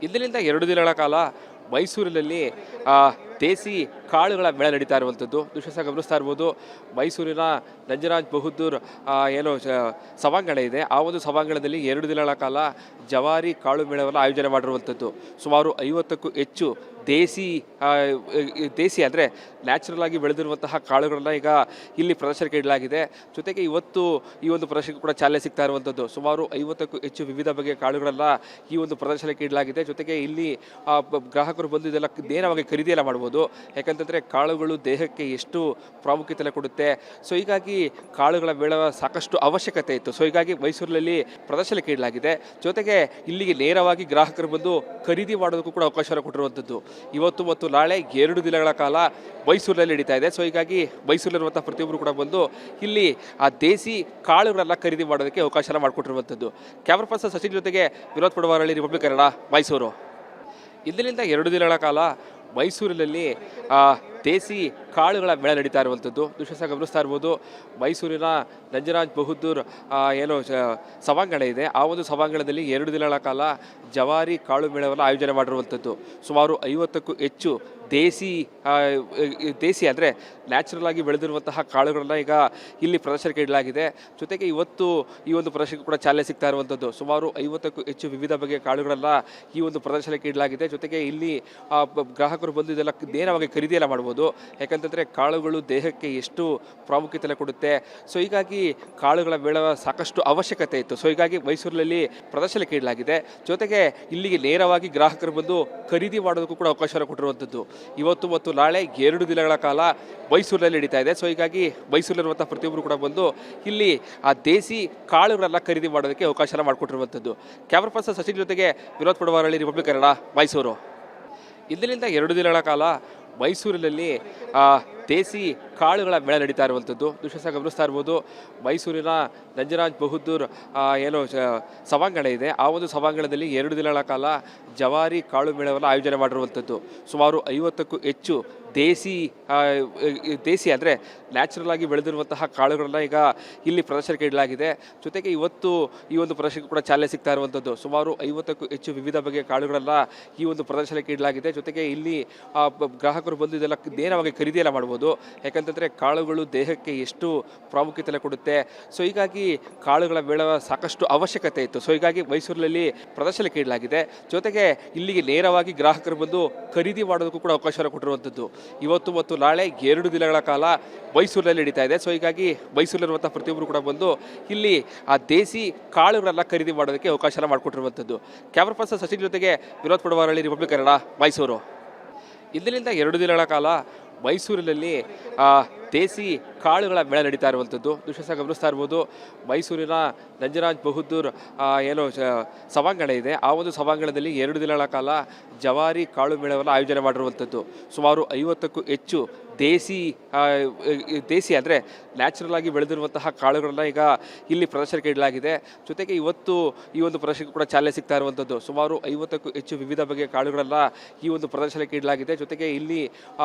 ಇಂದಿನಿಂದ 2 ದಿನಗಳ ಕಾಲ ಮೈಸೂರಿನಲ್ಲಿ ಆ, ದೇಸಿ ಕಾಳುಗಳ ಮೇಳ ನಡೀತಾ ಇರುವಂಥದ್ದು ದೃಶ್ಯ ಗಮನಿಸ್ತಾ ಇರ್ಬೋದು. ಮೈಸೂರಿನ ನಂಜರಾಜ್ ಬಹದ್ದೂರ್ ಏನು ಸಭಾಂಗಣ ಇದೆ. ಆ ಒಂದು ಸಭಾಂಗಣದಲ್ಲಿ 2 ದಿನಗಳ ಕಾಲ ಜವಾರಿ ಕಾಳು ಮೇಳವನ್ನು ಆಯೋಜನೆ ಮಾಡಿರುವಂಥದ್ದು. ಸುಮಾರು 50ಕ್ಕೂ ಹೆಚ್ಚು ದೇಸಿ ದೇಸಿ ಅಂದರೆ ನ್ಯಾಚುರಲ್ ಆಗಿ ಬೆಳೆದಿರುವಂತಹ ಕಾಳುಗಳನ್ನ ಈಗ ಇಲ್ಲಿ ಪ್ರದರ್ಶನಕ್ಕೆ ಇಡಲಾಗಿದೆ. ಜೊತೆಗೆ ಇವತ್ತು ಈ ಒಂದು ಪ್ರದರ್ಶನಕ್ಕೆ ಕೂಡ ಚಾಲನೆ ಸಿಗ್ತಾ ಇರುವಂಥದ್ದು. ಸುಮಾರು 50ಕ್ಕೂ ಹೆಚ್ಚು ವಿವಿಧ ಬಗೆಯ ಕಾಳುಗಳನ್ನ ಈ ಒಂದು ಪ್ರದರ್ಶನಕ್ಕೆ ಇಡಲಾಗಿದೆ. ಜೊತೆಗೆ ಇಲ್ಲಿ ಗ್ರಾಹಕರು ಬಂದು ಇದೆಲ್ಲ ನೇರವಾಗಿ ಖರೀದಿಯೆಲ್ಲ ಮಾಡ್ಬೋದು. ಯಾಕಂತಂದರೆ ಕಾಳುಗಳು ದೇಹಕ್ಕೆ ಎಷ್ಟು ಪ್ರಾಮುಖ್ಯತೆ ಕೊಡುತ್ತೆ. ಸೊ ಹೀಗಾಗಿ ಕಾಳುಗಳ ಮೇಳ ಸಾಕಷ್ಟು ಅವಶ್ಯಕತೆ ಇತ್ತು. ಸೊ ಹೀಗಾಗಿ ಮೈಸೂರಿನಲ್ಲಿ ಪ್ರದರ್ಶನಕ್ಕೆ ಇಡಲಾಗಿದೆ. ಜೊತೆಗೆ ಇಲ್ಲಿಗೆ ನೇರವಾಗಿ ಗ್ರಾಹಕರು ಬಂದು ಖರೀದಿ ಮಾಡೋದಕ್ಕೂ ಕೂಡ ಅವಕಾಶವನ್ನು ಕೊಟ್ಟಿರುವಂಥದ್ದು. ಇವತ್ತು ಮತ್ತು ನಾಳೆ 2 ದಿನಗಳ ಕಾಲ ಮೈಸೂರಿನಲ್ಲಿ ನಡೀತಾ ಇದೆ. ಸೊ ಹೀಗಾಗಿ ಮೈಸೂರಿನಲ್ಲಿರುವಂಥ ಪ್ರತಿಯೊಬ್ಬರು ಕೂಡ ಬಂದು ಇಲ್ಲಿ ಆ ದೇಸಿ ಕಾಳುಗಳನ್ನ ಖರೀದಿ ಮಾಡೋದಕ್ಕೆ ಅವಕಾಶ ಮಾಡಿಕೊಟ್ಟಿರುವಂಥದ್ದು. ಕ್ಯಾಮರಾ ಪರ್ಸನ್ ಸಚಿನ್ ಜೊತೆಗೆ ವಿನೋದ್ ಪಡವಾರಳ್ಳಿ, ರಿಪಬ್ಲಿಕ್ ಕನ್ನಡ, ಮೈಸೂರು. ಇಂದಿನಿಂದ 2 ದಿನಗಳ ಕಾಲ ಮೈಸೂರಿನಲ್ಲಿ ದೇಸಿ ಕಾಳುಗಳ ಮೇಳ ನಡೀತಾ ಇರುವಂಥದ್ದು ದೃಶ್ಯ ಗಮನಿಸ್ತಾ ಇರ್ಬೋದು. ಮೈಸೂರಿನ ನಂಜರಾಜ್ ಬಹದ್ದೂರ್ ಏನು ಸಭಾಂಗಣ ಇದೆ. ಆ ಒಂದು ಸಭಾಂಗಣದಲ್ಲಿ 2 ದಿನಗಳ ಕಾಲ ಜವಾರಿ ಕಾಳು ಮೇಳವನ್ನು ಆಯೋಜನೆ ಮಾಡಿರುವಂಥದ್ದು. ಸುಮಾರು 50ಕ್ಕೂ ಹೆಚ್ಚು ದೇಸಿ ಅಂದರೆ ನ್ಯಾಚುರಲ್ ಆಗಿ ಬೆಳೆದಿರುವಂತಹ ಕಾಳುಗಳನ್ನ ಈಗ ಇಲ್ಲಿ ಪ್ರದರ್ಶನಕ್ಕೆ ಇಡಲಾಗಿದೆ. ಜೊತೆಗೆ ಇವತ್ತು ಈ ಒಂದು ಪ್ರದರ್ಶನಕ್ಕೆ ಕೂಡ ಚಾಲನೆ ಸಿಗ್ತಾ ಇರುವಂಥದ್ದು. ಸುಮಾರು 50ಕ್ಕೂ ಹೆಚ್ಚು ವಿವಿಧ ಬಗೆಯ ಕಾಳುಗಳನ್ನ ಈ ಒಂದು ಪ್ರದರ್ಶನಕ್ಕೆ ಇಡಲಾಗಿದೆ. ಜೊತೆಗೆ ಇಲ್ಲಿ ಗ್ರಾಹಕರು ಬಂದು ಇದೆಲ್ಲ ನೇರವಾಗಿ ಖರೀದಿಯೆಲ್ಲ ಮಾಡ್ಬೋದು. ಯಾಕಂತಂದರೆ ಕಾಳುಗಳು ದೇಹಕ್ಕೆ ಎಷ್ಟು ಪ್ರಾಮುಖ್ಯತೆ ಕೊಡುತ್ತೆ. ಸೊ ಹೀಗಾಗಿ ಕಾಳುಗಳ ಮೇಳ ಸಾಕಷ್ಟು ಅವಶ್ಯಕತೆ ಇತ್ತು. ಸೊ ಹೀಗಾಗಿ ಮೈಸೂರಿನಲ್ಲಿ ಪ್ರದರ್ಶನಕ್ಕೆ ಇಡಲಾಗಿದೆ. ಜೊತೆಗೆ ಇಲ್ಲಿಗೆ ನೇರವಾಗಿ ಗ್ರಾಹಕರು ಬಂದು ಖರೀದಿ ಮಾಡೋದಕ್ಕೂ ಕೂಡ ಅವಕಾಶವನ್ನು ಕೊಟ್ಟಿರುವಂಥದ್ದು. ಇವತ್ತು ಮತ್ತು ನಾಳೆ 2 ದಿನಗಳ ಕಾಲ ಮೈಸೂರಿನಲ್ಲಿ ನಡೀತಾ ಇದೆ. ಸೊ ಹೀಗಾಗಿ ಮೈಸೂರಿನಲ್ಲಿರುವಂಥ ಪ್ರತಿಯೊಬ್ಬರು ಕೂಡ ಬಂದು ಇಲ್ಲಿ ಆ ದೇಸಿ ಕಾಳುಗಳನ್ನ ಖರೀದಿ ಮಾಡೋದಕ್ಕೆ ಅವಕಾಶ ಮಾಡಿಕೊಟ್ಟಿರುವಂಥದ್ದು. ಕ್ಯಾಮರಾ ಪರ್ಸನ್ ಸಚಿನ್ ಜೊತೆಗೆ ವಿನೋದ್ ಪಡವಾರಳ್ಳಿ, ರಿಪಬ್ಲಿಕ್ ಕನ್ನಡ, ಮೈಸೂರು. ಇಂದಿನಿಂದ 2 ದಿನಗಳ ಕಾಲ ಮೈಸೂರಿನಲ್ಲಿ ದೇಸಿ ಕಾಳುಗಳ ಮೇಳ ನಡೀತಾ ಇರುವಂಥದ್ದು ದೃಶ್ಯ ಗಮನಿಸ್ತಾ ಇರ್ಬೋದು. ಮೈಸೂರಿನ ನಂಜರಾಜ್ ಬಹದ್ದೂರ್ ಏನು ಸಭಾಂಗಣ ಇದೆ. ಆ ಒಂದು ಸಭಾಂಗಣದಲ್ಲಿ 2 ದಿನಗಳ ಕಾಲ ಜವಾರಿ ಕಾಳು ಮೇಳವನ್ನು ಆಯೋಜನೆ ಮಾಡಿರುವಂಥದ್ದು. ಸುಮಾರು 50ಕ್ಕೂ ಹೆಚ್ಚು ದೇಸಿ ಅಂದರೆ ನ್ಯಾಚುರಲ್ ಆಗಿ ಬೆಳೆದಿರುವಂತಹ ಕಾಳುಗಳನ್ನ ಈಗ ಇಲ್ಲಿ ಪ್ರದರ್ಶನಕ್ಕೆ ಇಡಲಾಗಿದೆ. ಜೊತೆಗೆ ಇವತ್ತು ಈ ಒಂದು ಪ್ರದರ್ಶನಕ್ಕೆ ಕೂಡ ಚಾಲನೆ ಸಿಗ್ತಾ ಇರುವಂಥದ್ದು. ಸುಮಾರು 50ಕ್ಕೂ ಹೆಚ್ಚು ವಿವಿಧ ಬಗೆಯ ಕಾಳುಗಳನ್ನ ಈ ಒಂದು ಪ್ರದರ್ಶನಕ್ಕೆ ಇಡಲಾಗಿದೆ. ಜೊತೆಗೆ ಇಲ್ಲಿ ಗ್ರಾಹಕರು ಬಂದು ಇದೆಲ್ಲ ನೇರವಾಗಿ ಖರೀದಿಯೆಲ್ಲ ಮಾಡ್ಬೋದು. ಯಾಕಂತಂದರೆ ಕಾಳುಗಳು ದೇಹಕ್ಕೆ ಎಷ್ಟು ಪ್ರಾಮುಖ್ಯತೆ ಕೊಡುತ್ತೆ. ಸೊ ಹೀಗಾಗಿ ಕಾಳುಗಳ ಮೇಳ ಸಾಕಷ್ಟು ಅವಶ್ಯಕತೆ ಇತ್ತು. ಸೊ ಹೀಗಾಗಿ ಮೈಸೂರಿನಲ್ಲಿ ಪ್ರದರ್ಶನಕ್ಕೆ ಇಡಲಾಗಿದೆ. ಜೊತೆಗೆ ಇಲ್ಲಿಗೆ ನೇರವಾಗಿ ಗ್ರಾಹಕರು ಬಂದು ಖರೀದಿ ಮಾಡೋದಕ್ಕೂ ಕೂಡ ಅವಕಾಶ ಕೊಟ್ಟಿರುವಂಥದ್ದು. ಇವತ್ತು ಮತ್ತು ನಾಳೆ 2 ದಿನಗಳ ಕಾಲ ಮೈಸೂರಿನಲ್ಲಿ ನಡೀತಾ ಇದೆ. ಸೊ ಹೀಗಾಗಿ ಮೈಸೂರಿನಲ್ಲಿರುವಂಥ ಪ್ರತಿಯೊಬ್ಬರು ಕೂಡ ಬಂದು ಇಲ್ಲಿ ಆ ದೇಸಿ ಕಾಳುಗಳನ್ನ ಖರೀದಿ ಮಾಡೋದಕ್ಕೆ ಅವಕಾಶ ಮಾಡಿಕೊಟ್ಟಿರುವಂಥದ್ದು. ಕ್ಯಾಮರಾ ಪರ್ಸನ್ ಸಚಿನ್ ಜೊತೆಗೆ ವಿನೋದ್ ಪಡವಾರಳ್ಳಿ, ರಿಪಬ್ಲಿಕ್ ಕನ್ನಡ, ಮೈಸೂರು. ಇಂದಿನಿಂದ 2 ದಿನಗಳ ಕಾಲ ಮೈಸೂರಿನಲ್ಲಿ ದೇಸಿ ಕಾಳುಗಳ ಮೇಳ ನಡೀತಾ ಇರುವಂಥದ್ದು ದೃಶ್ಯ ಗಮನಿಸ್ತಾ ಇರ್ಬೋದು. ಮೈಸೂರಿನ ನಂಜರಾಜ್ ಬಹದ್ದೂರ್ ಏನು ಸಭಾಂಗಣ ಇದೆ. ಆ ಒಂದು ಸಭಾಂಗಣದಲ್ಲಿ 2 ದಿನಗಳ ಕಾಲ ಜವಾರಿ ಕಾಳು ಮೇಳವನ್ನು ಆಯೋಜನೆ ಮಾಡಿರುವಂಥದ್ದು. ಸುಮಾರು 50ಕ್ಕೂ ಹೆಚ್ಚು ದೇಸಿ ಅಂದರೆ ನ್ಯಾಚುರಲ್ ಆಗಿ ಬೆಳೆದಿರುವಂತಹ ಕಾಳುಗಳನ್ನ ಈಗ ಇಲ್ಲಿ ಪ್ರದರ್ಶನಕ್ಕೆ ಇಡಲಾಗಿದೆ. ಜೊತೆಗೆ ಇವತ್ತು ಈ ಒಂದು ಪ್ರದರ್ಶನಕ್ಕೆ ಕೂಡ ಚಾಲನೆ ಸಿಗ್ತಾ ಇರುವಂಥದ್ದು. ಸುಮಾರು 50ಕ್ಕೂ ಹೆಚ್ಚು ವಿವಿಧ ಬಗೆಯ ಕಾಳುಗಳನ್ನ ಈ ಒಂದು ಪ್ರದರ್ಶನಕ್ಕೆ ಇಡಲಾಗಿದೆ. ಜೊತೆಗೆ ಇಲ್ಲಿ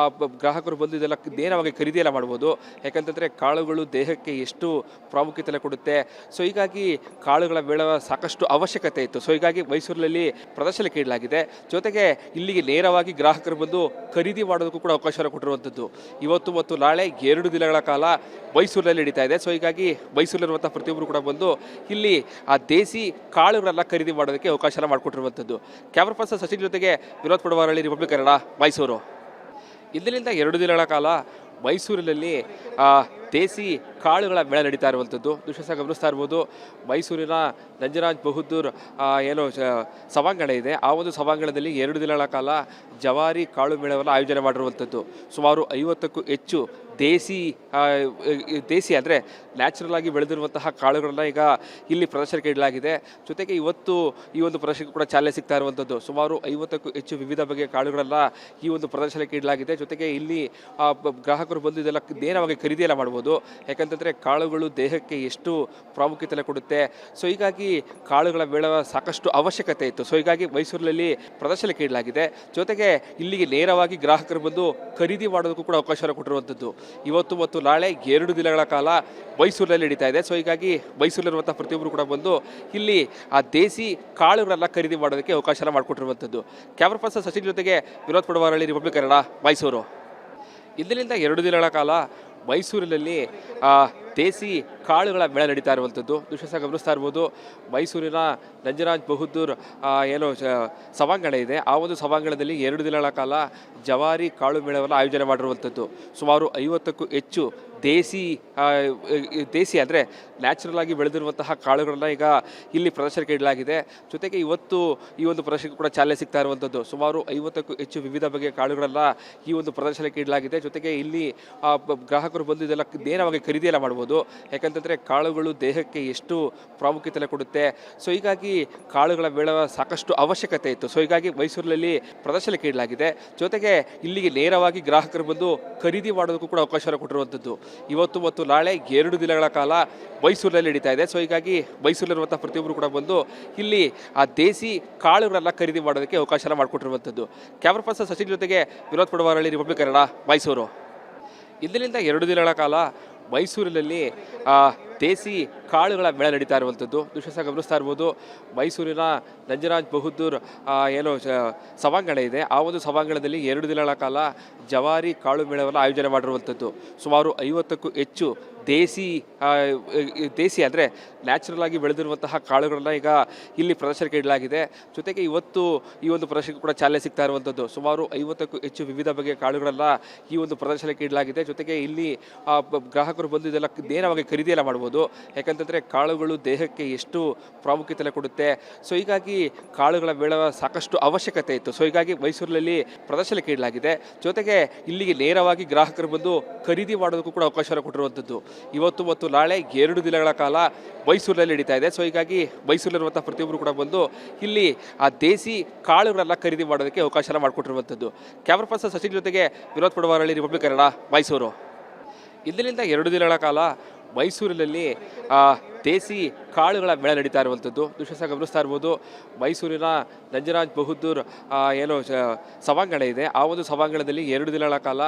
ಗ್ರಾಹಕರು ಬಂದು ಇದೆಲ್ಲ ನೇರವಾಗಿ ಖರೀದಿಯೆಲ್ಲ ಮಾಡ್ಬೋದು. ಯಾಕಂತಂದರೆ ಕಾಳುಗಳು ದೇಹಕ್ಕೆ ಎಷ್ಟು ಪ್ರಾಮುಖ್ಯತೆ ಕೊಡುತ್ತೆ. ಸೊ ಹೀಗಾಗಿ ಕಾಳುಗಳ ಮೇಳ ಸಾಕಷ್ಟು ಅವಶ್ಯಕತೆ ಇತ್ತು. ಸೊ ಹೀಗಾಗಿ ಮೈಸೂರಿನಲ್ಲಿ ಪ್ರದರ್ಶನಕ್ಕೆ ಇಡಲಾಗಿದೆ. ಜೊತೆಗೆ ಇಲ್ಲಿಗೆ ನೇರವಾಗಿ ಗ್ರಾಹಕರು ಬಂದು ಖರೀದಿ ಮಾಡೋದಕ್ಕೂ ಕೂಡ ಅವಕಾಶ ಕೊಟ್ಟಿರುವಂಥದ್ದು. ಇವತ್ತು ಮತ್ತು ನಾಳೆ 2 ದಿನಗಳ ಕಾಲ ಮೈಸೂರಿನಲ್ಲಿ ನಡೀತಾ ಇದೆ. ಸೊ ಹೀಗಾಗಿ ಮೈಸೂರಿನಲ್ಲಿರುವಂಥ ಪ್ರತಿಯೊಬ್ಬರು ಕೂಡ ಬಂದು ಇಲ್ಲಿ ಆ ದೇಸಿ ಕಾಳುಗಳನ್ನ ಖರೀದಿ ಮಾಡೋದಕ್ಕೆ ಅವಕಾಶ ಮಾಡಿಕೊಟ್ಟಿರುವಂಥದ್ದು. ಕ್ಯಾಮರಾ ಪರ್ಸನ್ ಸಚಿನ್ ಜೊತೆಗೆ ವಿನೋದ್ ಪಡವಾರಳ್ಳಿ, ರಿಪಬ್ಲಿಕ್ ಕನ್ನಡ, ಮೈಸೂರು. ಇಂದಿನಿಂದ 2 ದಿನಗಳ ಕಾಲ ಮೈಸೂರಿನಲ್ಲಿ ದೇಸಿ ಕಾಳುಗಳ ಮೇಳ ನಡೀತಾ ಇರುವಂಥದ್ದು ದೃಶ್ಯ ಗಮನಿಸ್ತಾ ಇರ್ಬೋದು. ಮೈಸೂರಿನ ನಂಜರಾಜ್ ಬಹದ್ದೂರ್ ಏನು ಸಭಾಂಗಣ ಇದೆ. ಆ ಒಂದು ಸಭಾಂಗಣದಲ್ಲಿ 2 ದಿನಗಳ ಕಾಲ ಜವಾರಿ ಕಾಳು ಮೇಳವನ್ನು ಆಯೋಜನೆ ಮಾಡಿರುವಂಥದ್ದು. ಸುಮಾರು 50ಕ್ಕೂ ಹೆಚ್ಚು ದೇಸಿ ಅಂದರೆ ನ್ಯಾಚುರಲ್ ಆಗಿ ಬೆಳೆದಿರುವಂತಹ ಕಾಳುಗಳನ್ನ ಈಗ ಇಲ್ಲಿ ಪ್ರದರ್ಶನಕ್ಕೆ ಇಡಲಾಗಿದೆ. ಜೊತೆಗೆ ಇವತ್ತು ಈ ಒಂದು ಪ್ರದರ್ಶನಕ್ಕೆ ಕೂಡ ಚಾಲನೆ ಸಿಗ್ತಾ ಇರುವಂಥದ್ದು. ಸುಮಾರು 50ಕ್ಕೂ ಹೆಚ್ಚು ವಿವಿಧ ಬಗೆಯ ಕಾಳುಗಳನ್ನ ಈ ಒಂದು ಪ್ರದರ್ಶನಕ್ಕೆ ಇಡಲಾಗಿದೆ. ಜೊತೆಗೆ ಇಲ್ಲಿ ಗ್ರಾಹಕರು ಬಂದು ಇದೆಲ್ಲ ನೇರವಾಗಿ ಖರೀದಿಯೆಲ್ಲ ಮಾಡ್ಬೋದು. ಮಾಡ್ಬೋದು. ಯಾಕಂತಂದರೆ ಕಾಳುಗಳು ದೇಹಕ್ಕೆ ಎಷ್ಟು ಪ್ರಾಮುಖ್ಯತೆ ಕೊಡುತ್ತೆ. ಸೊ ಹೀಗಾಗಿ ಕಾಳುಗಳ ಬೆಳೆವ ಸಾಕಷ್ಟು ಅವಶ್ಯಕತೆ ಇತ್ತು. ಸೊ ಹೀಗಾಗಿ ಮೈಸೂರಿನಲ್ಲಿ ಪ್ರದರ್ಶನಕ್ಕೆ ಇಡಲಾಗಿದೆ. ಜೊತೆಗೆ ಇಲ್ಲಿಗೆ ನೇರವಾಗಿ ಗ್ರಾಹಕರು ಬಂದು ಖರೀದಿ ಮಾಡೋದಕ್ಕೂ ಕೂಡ ಅವಕಾಶವನ್ನು ಕೊಟ್ಟಿರುವಂಥದ್ದು. ಇವತ್ತು ಮತ್ತು ನಾಳೆ 2 ದಿನಗಳ ಕಾಲ ಮೈಸೂರಿನಲ್ಲಿ ನಡೀತಾ ಇದೆ. ಸೊ ಹೀಗಾಗಿ ಮೈಸೂರಿನಲ್ಲಿರುವಂಥ ಪ್ರತಿಯೊಬ್ಬರು ಕೂಡ ಬಂದು ಇಲ್ಲಿ ಆ ದೇಸಿ ಕಾಳುಗಳನ್ನ ಖರೀದಿ ಮಾಡೋದಕ್ಕೆ ಅವಕಾಶನ ಮಾಡಿಕೊಟ್ಟಿರುವಂಥದ್ದು. ಕ್ಯಾಮ್ರಾ ಪರ್ಸನ್ ಸಚಿನ್ ಜೊತೆಗೆ ವಿನೋದ್ ಪಡವಾರಳ್ಳಿ, ರಿಪಬ್ಲಿಕ್ ಕನ್ನಡ, ಮೈಸೂರು. ಇಂದಿನಿಂದ 2 ದಿನಗಳ ಕಾಲ ಮೈಸೂರಿನಲ್ಲಿ ದೇಸಿ ಕಾಳುಗಳ ಬೆಳೆ ನಡೀತಾ ಇರುವಂಥದ್ದು. ದೃಶ್ಯ ಗಮನಿಸ್ತಾ ಇರ್ಬೋದು. ಮೈಸೂರಿನ ನಂಜರಾಜ್ ಬಹದ್ದೂರ್ ಏನು ಸಭಾಂಗಣ ಇದೆ, ಆ ಒಂದು ಸಭಾಂಗಣದಲ್ಲಿ 2 ದಿನಗಳ ಕಾಲ ಜವಾರಿ ಕಾಳು ಮೇಳವನ್ನು ಆಯೋಜನೆ ಮಾಡಿರುವಂಥದ್ದು. ಸುಮಾರು 50ಕ್ಕೂ ಹೆಚ್ಚು ದೇಸಿ ಅಂದರೆ ನ್ಯಾಚುರಲ್ ಆಗಿ ಬೆಳೆದಿರುವಂತಹ ಕಾಳುಗಳನ್ನ ಈಗ ಇಲ್ಲಿ ಪ್ರದರ್ಶನಕ್ಕೆ ಇಡಲಾಗಿದೆ. ಜೊತೆಗೆ ಇವತ್ತು ಈ ಒಂದು ಪ್ರದರ್ಶನಕ್ಕೆ ಕೂಡ ಚಾಲನೆ ಸಿಗ್ತಾ ಇರುವಂಥದ್ದು. ಸುಮಾರು 50ಕ್ಕೂ ಹೆಚ್ಚು ವಿವಿಧ ಬಗೆಯ ಕಾಳುಗಳನ್ನ ಈ ಒಂದು ಪ್ರದರ್ಶನಕ್ಕೆ ಇಡಲಾಗಿದೆ. ಜೊತೆಗೆ ಇಲ್ಲಿ ಗ್ರಾಹಕರು ಬಂದು ಇದೆಲ್ಲ ನೇರವಾಗಿ ಖರೀದಿಯೆಲ್ಲ ಮಾಡ್ಬೋದು. ಯಾಕಂತಂದರೆ ಕಾಳುಗಳು ದೇಹಕ್ಕೆ ಎಷ್ಟು ಪ್ರಾಮುಖ್ಯತೆ ಕೊಡುತ್ತೆ. ಸೊ ಹೀಗಾಗಿ ಕಾಳುಗಳ ಬೆಳೆವ ಸಾಕಷ್ಟು ಅವಶ್ಯಕತೆ ಇತ್ತು. ಸೊ ಹೀಗಾಗಿ ಮೈಸೂರಿನಲ್ಲಿ ಪ್ರದರ್ಶನಕ್ಕೆ ಇಡಲಾಗಿದೆ. ಜೊತೆಗೆ ಇಲ್ಲಿಗೆ ನೇರವಾಗಿ ಗ್ರಾಹಕರು ಬಂದು ಖರೀದಿ ಮಾಡೋದಕ್ಕೂ ಕೂಡ ಅವಕಾಶವನ್ನು ಕೊಟ್ಟಿರುವಂಥದ್ದು. ಇವತ್ತು ಮತ್ತು ನಾಳೆ 2 ದಿನಗಳ ಕಾಲ ಮೈಸೂರಿನಲ್ಲಿ ನಡೀತಾ ಇದೆ. ಸೊ ಹೀಗಾಗಿ ಮೈಸೂರಿನಲ್ಲಿರುವಂಥ ಪ್ರತಿಯೊಬ್ಬರು ಕೂಡ ಬಂದು ಇಲ್ಲಿ ಆ ದೇಸಿ ಕಾಳುಗಳನ್ನ ಖರೀದಿ ಮಾಡೋದಕ್ಕೆ ಅವಕಾಶನ ಮಾಡಿಕೊಟ್ಟಿರುವಂಥದ್ದು. ಕ್ಯಾಮ್ರಾ ಪರ್ಸನ್ ಸಚಿನ್ ಜೊತೆಗೆ ವಿನೋದ್ ಪಡವಾರಳ್ಳಿ, ರಿಪಬ್ಲಿಕ್ ಕನ್ನಡ, ಮೈಸೂರು. ಇಂದಿನಿಂದ 2 ದಿನಗಳ ಕಾಲ ಮೈಸೂರಿನಲ್ಲಿ ದೇಸಿ ಕಾಳುಗಳ ಬೆಳೆ ನಡೀತಾ ಇರುವಂಥದ್ದು. ದೃಶ್ಯ ಗಮನಿಸ್ತಾ ಇರ್ಬೋದು. ಮೈಸೂರಿನ ನಂಜರಾಜ್ ಬಹದ್ದೂರ್ ಏನು ಸಭಾಂಗಣ ಇದೆ, ಆ ಒಂದು ಸಭಾಂಗಣದಲ್ಲಿ 2 ದಿನಗಳ ಕಾಲ ಜವಾರಿ ಕಾಳು ಮೇಳವನ್ನು ಆಯೋಜನೆ ಮಾಡಿರುವಂಥದ್ದು. ಸುಮಾರು 50ಕ್ಕೂ ಹೆಚ್ಚು ದೇಸಿ ಅಂದರೆ ನ್ಯಾಚುರಲ್ ಆಗಿ ಬೆಳೆದಿರುವಂತಹ ಕಾಳುಗಳನ್ನ ಈಗ ಇಲ್ಲಿ ಪ್ರದರ್ಶನಕ್ಕೆ ಇಡಲಾಗಿದೆ. ಜೊತೆಗೆ ಇವತ್ತು ಈ ಒಂದು ಪ್ರದರ್ಶನಕ್ಕೆ ಕೂಡ ಚಾಲನೆ ಸಿಗ್ತಾ ಇರುವಂಥದ್ದು. ಸುಮಾರು 50ಕ್ಕೂ ಹೆಚ್ಚು ವಿವಿಧ ಬಗೆಯ ಕಾಳುಗಳನ್ನ ಈ ಒಂದು ಪ್ರದರ್ಶನಕ್ಕೆ ಇಡಲಾಗಿದೆ. ಜೊತೆಗೆ ಇಲ್ಲಿ ಗ್ರಾಹಕರು ಬಂದು ಇದೆಲ್ಲ ನೇರವಾಗಿ ಖರೀದಿಯೆಲ್ಲ ಮಾಡ್ಬೋದು. ಯಾಕಂತಂದರೆ ಕಾಳುಗಳು ದೇಹಕ್ಕೆ ಎಷ್ಟು ಪ್ರಾಮುಖ್ಯತೆ ಕೊಡುತ್ತೆ. ಸೊ ಹೀಗಾಗಿ ಕಾಳುಗಳ ಬೆಳೆವ ಸಾಕಷ್ಟು ಅವಶ್ಯಕತೆ ಇತ್ತು. ಸೊ ಹೀಗಾಗಿ ಮೈಸೂರಿನಲ್ಲಿ ಪ್ರದರ್ಶನಕ್ಕೆ ಇಡಲಾಗಿದೆ. ಜೊತೆಗೆ ಇಲ್ಲಿಗೆ ನೇರವಾಗಿ ಗ್ರಾಹಕರು ಬಂದು ಖರೀದಿ ಮಾಡೋದಕ್ಕೂ ಕೂಡ ಅವಕಾಶವನ್ನು ಕೊಟ್ಟಿರುವಂಥದ್ದು. ಇವತ್ತು ಮತ್ತು ನಾಳೆ 2 ದಿನಗಳ ಕಾಲ ಮೈಸೂರಿನಲ್ಲಿ ನಡೀತಾ ಇದೆ. ಸೊ ಹೀಗಾಗಿ ಮೈಸೂರಿನಲ್ಲಿರುವಂಥ ಪ್ರತಿಯೊಬ್ಬರು ಕೂಡ ಬಂದು ಇಲ್ಲಿ ಆ ದೇಸಿ ಕಾಳುಗಳನ್ನ ಖರೀದಿ ಮಾಡೋದಕ್ಕೆ ಅವಕಾಶನ ಮಾಡಿಕೊಟ್ಟಿರುವಂಥದ್ದು. ಕ್ಯಾಮ್ರಾ ಪರ್ಸನ್ ಸಚಿನ್ ಜೊತೆಗೆ ವಿನೋದ್ ಪಡವಾರಳ್ಳಿ, ರಿಪಬ್ಲಿಕ್ ಕನ್ನಡ, ಮೈಸೂರು. ಇಂದಿನಿಂದ 2 ದಿನಗಳ ಕಾಲ ಮೈಸೂರಿನಲ್ಲಿ ದೇಸಿ ಕಾಳುಗಳ ಬೆಳೆ ನಡೀತಾ ಇರುವಂಥದ್ದು. ದೃಶ್ಯ ಗಮನಿಸ್ತಾ ಇರ್ಬೋದು. ಮೈಸೂರಿನ ನಂಜರಾಜ್ ಬಹದ್ದೂರ್ ಏನು ಸಭಾಂಗಣ ಇದೆ, ಆ ಒಂದು ಸಭಾಂಗಣದಲ್ಲಿ 2 ದಿನಗಳ ಕಾಲ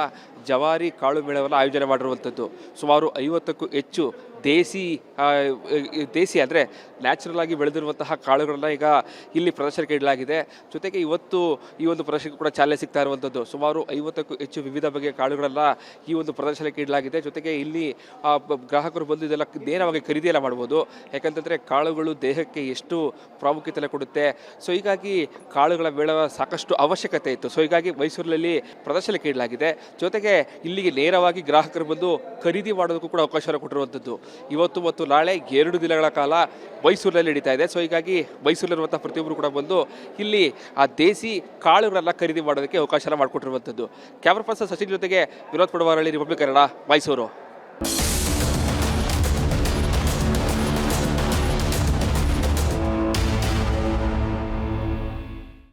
ಜವಾರಿ ಕಾಳು ಮೇಳವನ್ನು ಆಯೋಜನೆ ಮಾಡಿರುವಂಥದ್ದು. ಸುಮಾರು 50ಕ್ಕೂ ಹೆಚ್ಚು ದೇಸಿ ಅಂದರೆ ನ್ಯಾಚುರಲ್ ಆಗಿ ಬೆಳೆದಿರುವಂತಹ ಕಾಳುಗಳನ್ನ ಈಗ ಇಲ್ಲಿ ಪ್ರದರ್ಶನಕ್ಕೆ ಇಡಲಾಗಿದೆ. ಜೊತೆಗೆ ಇವತ್ತು ಈ ಒಂದು ಪ್ರದರ್ಶನಕ್ಕೆ ಕೂಡ ಚಾಲನೆ ಸಿಗ್ತಾ ಇರುವಂಥದ್ದು. ಸುಮಾರು 50ಕ್ಕೂ ಹೆಚ್ಚು ವಿವಿಧ ಬಗೆಯ ಕಾಳುಗಳನ್ನ ಈ ಒಂದು ಪ್ರದರ್ಶನಕ್ಕೆ ಇಡಲಾಗಿದೆ. ಜೊತೆಗೆ ಇಲ್ಲಿ ಗ್ರಾಹಕರು ಬಂದು ಇದೆಲ್ಲ ನೇರವಾಗಿ ಖರೀದಿಯೆಲ್ಲ ಮಾಡ್ಬೋದು. ಯಾಕಂತಂದರೆ ಕಾಳುಗಳು ದೇಹಕ್ಕೆ ಎಷ್ಟು ಪ್ರಾಮುಖ್ಯತೆ ಕೊಡುತ್ತೆ. ಸೊ ಹೀಗಾಗಿ ಕಾಳುಗಳ ಬೆಳೆವ ಸಾಕಷ್ಟು ಅವಶ್ಯಕತೆ ಇತ್ತು. ಸೊ ಹೀಗಾಗಿ ಮೈಸೂರಿನಲ್ಲಿ ಪ್ರದರ್ಶನಕ್ಕೆ ಇಡಲಾಗಿದೆ. ಜೊತೆಗೆ ಇಲ್ಲಿಗೆ ನೇರವಾಗಿ ಗ್ರಾಹಕರು ಬಂದು ಖರೀದಿ ಮಾಡೋದಕ್ಕೂ ಕೂಡ ಅವಕಾಶವನ್ನು ಕೊಟ್ಟಿರುವಂಥದ್ದು. ಇವತ್ತು ಮತ್ತು ನಾಳೆ 2 ದಿನಗಳ ಕಾಲ ಮೈಸೂರಿನಲ್ಲಿ ನಡೀತಾ ಇದೆ. ಸೊ ಹೀಗಾಗಿ ಮೈಸೂರಿನಲ್ಲಿರುವಂಥ ಪ್ರತಿಯೊಬ್ಬರು ಕೂಡ ಬಂದು ಇಲ್ಲಿ ಆ ದೇಸಿ ಕಾಳುಗಳನ್ನ ಖರೀದಿ ಮಾಡೋದಕ್ಕೆ ಅವಕಾಶನ ಮಾಡಿಕೊಟ್ಟಿರುವಂಥದ್ದು. ಕ್ಯಾಮ್ರಾ ಪರ್ಸನ್ ಸಚಿನ್ ಜೊತೆಗೆ ವಿನೋದ್ ಪಡವಾರಳ್ಳಿ, ರಿಪಬ್ಲಿಕ್ ಕನ್ನಡ, ಮೈಸೂರು.